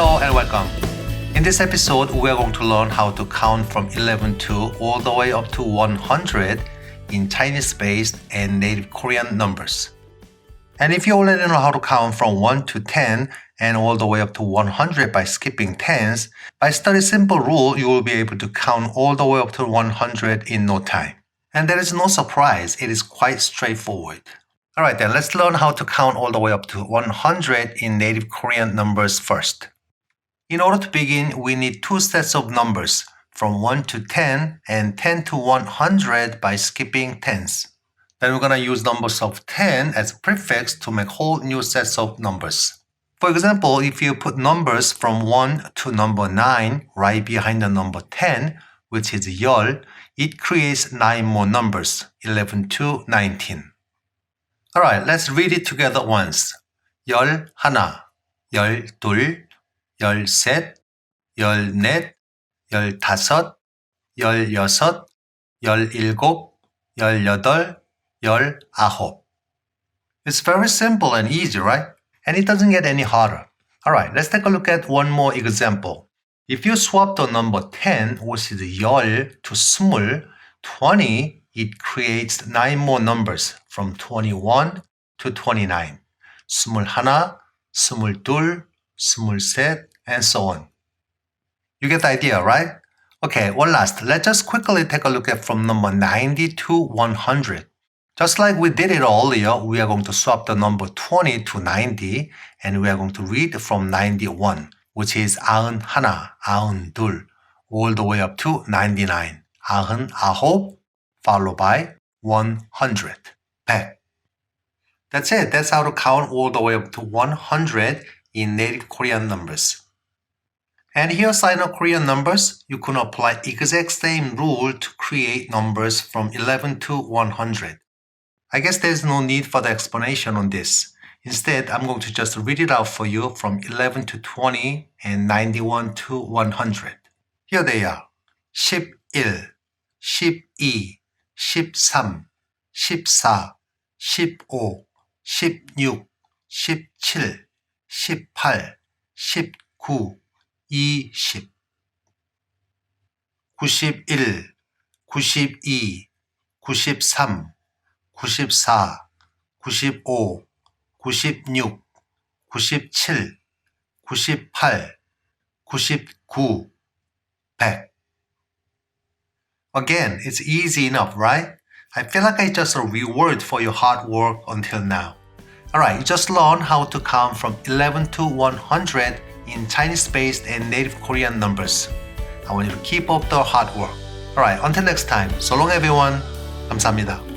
Hello and welcome. In this episode, we are going to learn how to count from 11 to all the way up to 100 in Chinese-based and Native Korean numbers. And if you already know how to count from 1 to 10 and all the way up to 100 by skipping tens, by studying simple rule, you will be able to count all the way up to 100 in no time. And there is no surprise, it is quite straightforward. Alright then, let's learn how to count all the way up to 100 in Native Korean numbers first. In order to begin, we need two sets of numbers, from 1 to 10 and 10 to 100 by skipping tens. Then we're going to use numbers of 10 as a prefix to make whole new sets of numbers. For example, if you put numbers from 1 to number 9 right behind the number 10, which is 열, it creates 9 more numbers, 11 to 19. Alright, let's read it together once. 11, 12, 13, 14, 15, 16, 17, 18, 19. It's very simple and easy, right? And it doesn't get any harder. Alright, let's take a look at one more example. If you swap the number 10, which is 열, to 20, it creates 9 more numbers from 21 to 29. 21, 22, 23, and so on. You get the idea, right? Okay, one last. Let's just quickly take a look at from number 90 to 100. Just like we did it earlier, we are going to swap the number 20 to 90, and we are going to read from 91, which is 91, 92, all the way up to 99, 99, followed by 100, 100. That's it. That's how to count all the way up to 100 in Native Korean numbers. And here, Sino-Korean numbers, you can apply exact same rule to create numbers from 11 to 100. I guess there's no need for the explanation on this. Instead, I'm going to just read it out for you from 11 to 20 and 91 to 100. Here they are. 11, 12, 13, 14, 15, 16, 16, 17, 18, 19, 20, 91, 92, 93, 94, 95, 96, 97, 98, 99, 100. Again, it's easy enough, right? I feel like I just a reward for your hard work until now. Alright, you just learned how to count from 11 to 100 in Chinese-based and Native Korean numbers. I want you to keep up the hard work. Alright, until next time. So long everyone. 감사합니다.